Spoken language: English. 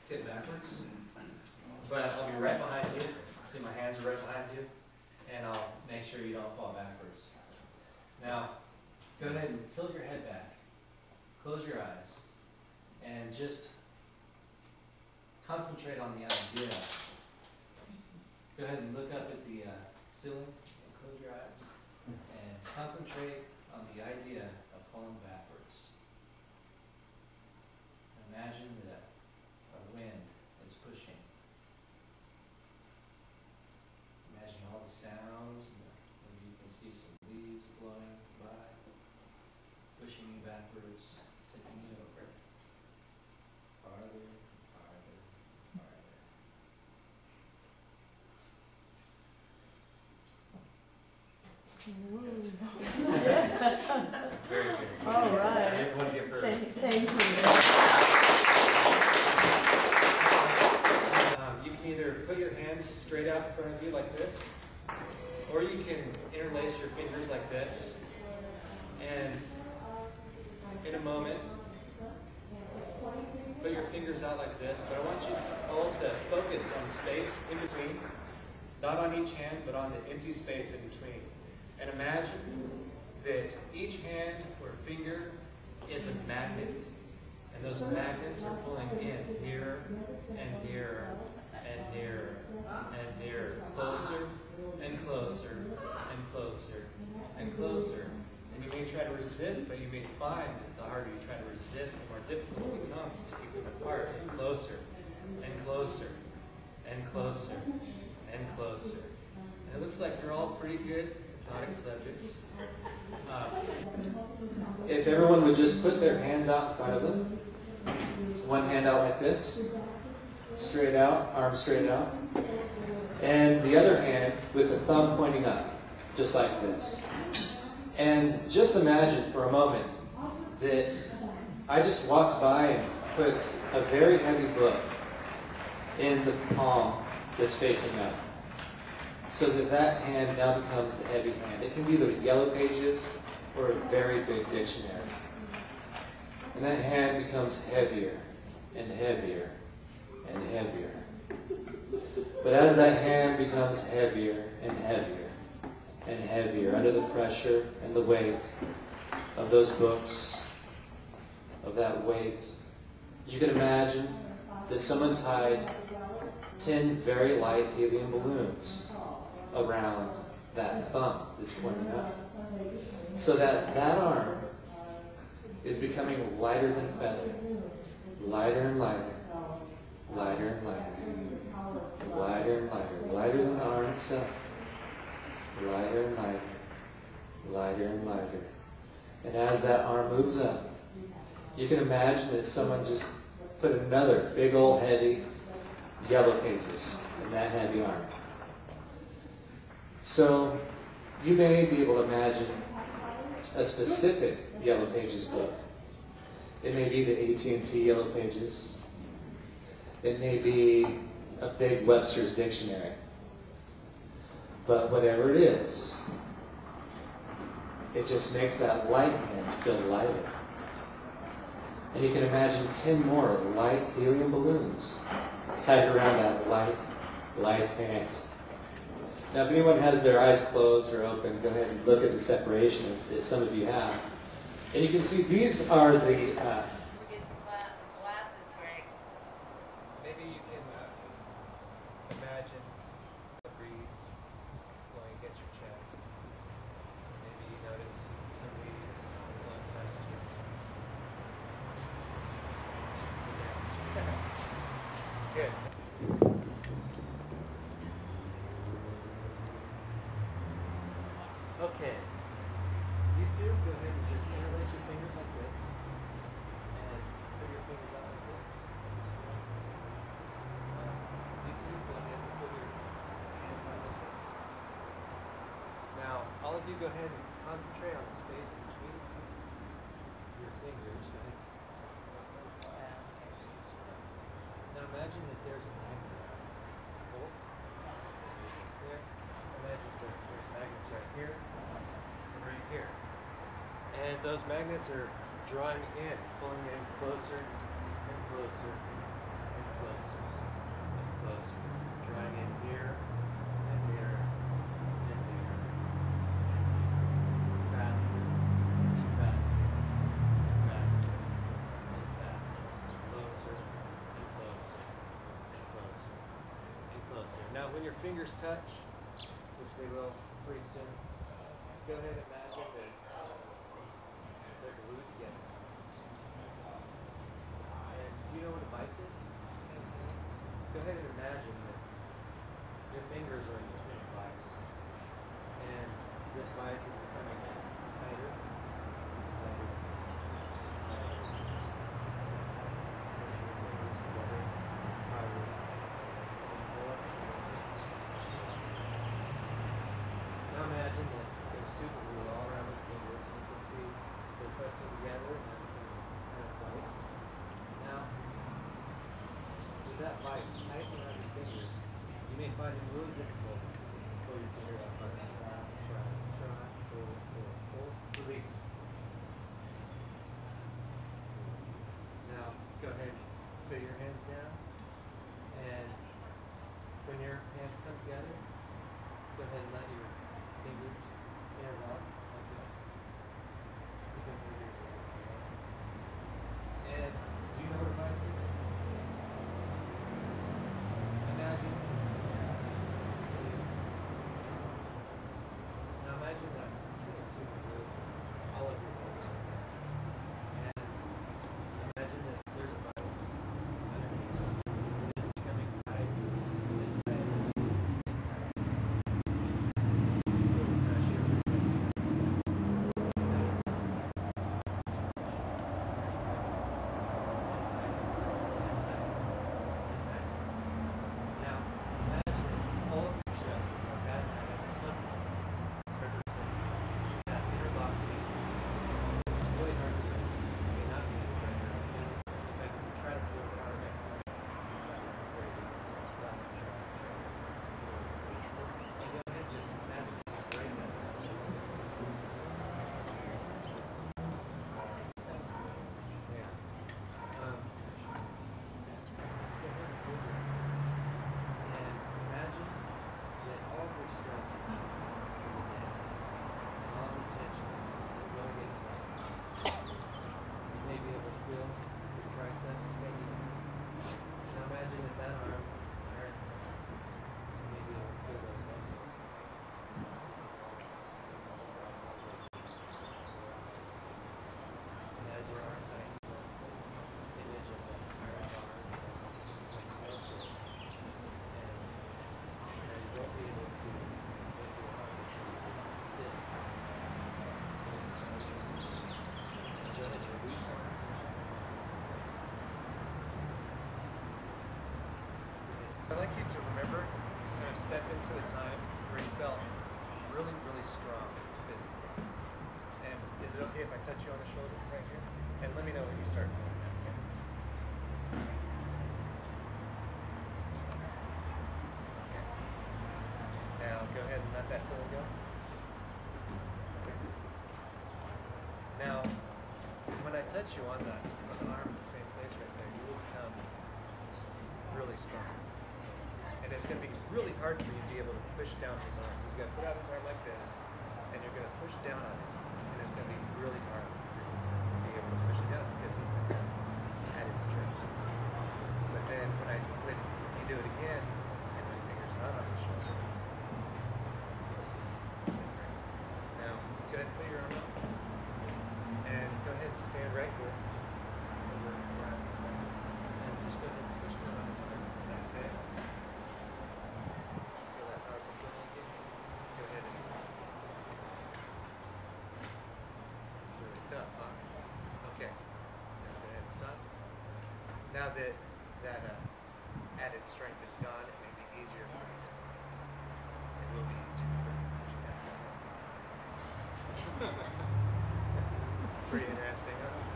tip backwards. But I'll be right behind you. See, my hands are right behind you. And I'll make sure you don't fall backwards. Now, go ahead and tilt your head back. Close your eyes. And just concentrate on the idea. Go ahead and look up at the ceiling and close your eyes. And concentrate on the idea of falling backwards. Imagine that a wind is pushing. Imagine all the sounds, and maybe you can see some leaves blowing by, pushing you backwards, tipping you over. Farther, farther, farther. That's very good. All right. Everyone give her. Thank you. You can either put your hands straight out in front of you like this, or you can interlace your fingers like this. And in a moment, put your fingers out like this, but I want you all to focus on the space in between, not on each hand, but on the empty space in between. And imagine that each hand or finger is a magnet, and those magnets are pulling in nearer and nearer and nearer and nearer, closer and closer and closer and closer. And you may try to resist, but you may find that the harder you try to resist, the more difficult it becomes to keep them apart, and closer and closer and closer and closer. And it looks like you're all pretty good hypnotic subjects. If everyone would just put their hands out in front of them, one hand out like this, straight out, arm straight out, and the other hand with the thumb pointing up, just like this. And just imagine for a moment that I just walked by and put a very heavy book in the palm that's facing up, so that that hand now becomes the heavy hand. It can be the yellow pages or a very big dictionary. And that hand becomes heavier and heavier and heavier. But as that hand becomes heavier and heavier and heavier under the pressure and the weight of those books, of that weight, you can imagine that someone tied 10 very light helium balloons around that thumb that's pointing up, so that that arm is becoming lighter than feather, lighter and lighter, lighter and lighter, lighter and lighter, lighter than the arm itself, lighter and lighter, lighter and lighter. And as that arm moves up, you can imagine that someone just put another big old heavy yellow pages in that heavy arm. So you may be able to imagine a specific Yellow Pages book. It may be the AT&T Yellow Pages. It may be a big Webster's Dictionary. But whatever it is, it just makes that light hand feel lighter. And you can imagine 10 more light helium balloons tied around that light hand. Now, if anyone has their eyes closed or open, go ahead and look at the separation, if some of you have. And you can see these are the... We'll get the glasses, Greg. Maybe you can imagine the breeze blowing against your chest. Maybe you notice some leaves blowing past you. Good. Okay. You two, go ahead and just interlace your fingers like this. And put your fingers out like this. You two, go ahead and put your hands out like this. Now, all of you go ahead and concentrate on the space in between your fingers, right? Now imagine that there's a magnet. Hold. There. Imagine that there's magnets right here and right here. And those magnets are drawing in, pulling in closer and closer and closer your fingers touch, which they will pretty soon, go ahead and imagine that they're glued together. And do you know what a vice is? Go ahead and imagine that your fingers are in between a vice. And this vice is becoming tighter, tighter, tighter, tighter. Push your fingers together, harder, more. Now imagine that there's super glue all around those fingers. You can see they're pressing together and kind of tight. Now, with that vice tight around your fingers, you may find it really difficult to pull your finger out hard. Try, pull, release. Now, go ahead, put your hands down, and when your hands come together, go ahead and let your fingers interlock like this. Put your fingers together. And do you know what a vice is? Imagine. Now imagine that you're super glue all of your fingers. And imagine that there's a vice underneath. It is becoming tight and tighter and tighter. It's not sure where it is. Now it's not. Now, imagine all of your stresses are bad habits or something represents that interlocking. It's really hard to do. It may not be any pressure. In fact, if you try to pull it out of it, go ahead, just imagine break that. Yeah. Let's go ahead and hold it. And imagine that all of your stresses from the day and all of your tension is going into that. You may be able to feel your tricep maybe. Now imagine that that arm is tired. You may be able to feel those muscles. And as your arm tightens up, image of that tired arm becomes more full. And you won't be able to make your arm stiff. And go ahead and release all the tension. So I'd like you to remember, kind of step into a time where you felt really, really strong physically. And is it okay if I touch you on the shoulder right here? And let me know when you start feeling that, okay? Okay. Now go ahead and let that feeling go. Okay. Now, when I touch you on the arm in the same place right there, you will become really strong. And it's going to be really hard for you to be able to push down his arm. He's going to put out his arm like this, and you're going to push down on it. And it's going to be really hard for you to be able to push it down because he's going to have added strength. But then when you do it again, and my finger's not on his shoulder, now go ahead and put your arm up, and go ahead and stand right here. And just go ahead and push down on his arm. That's it. Feel that powerful feeling again? Go ahead and really tough, huh? Okay. Now go ahead and stop. Now that added strength is gone, it may be easier for you. It will be easier for you to push it down. Pretty interesting, huh?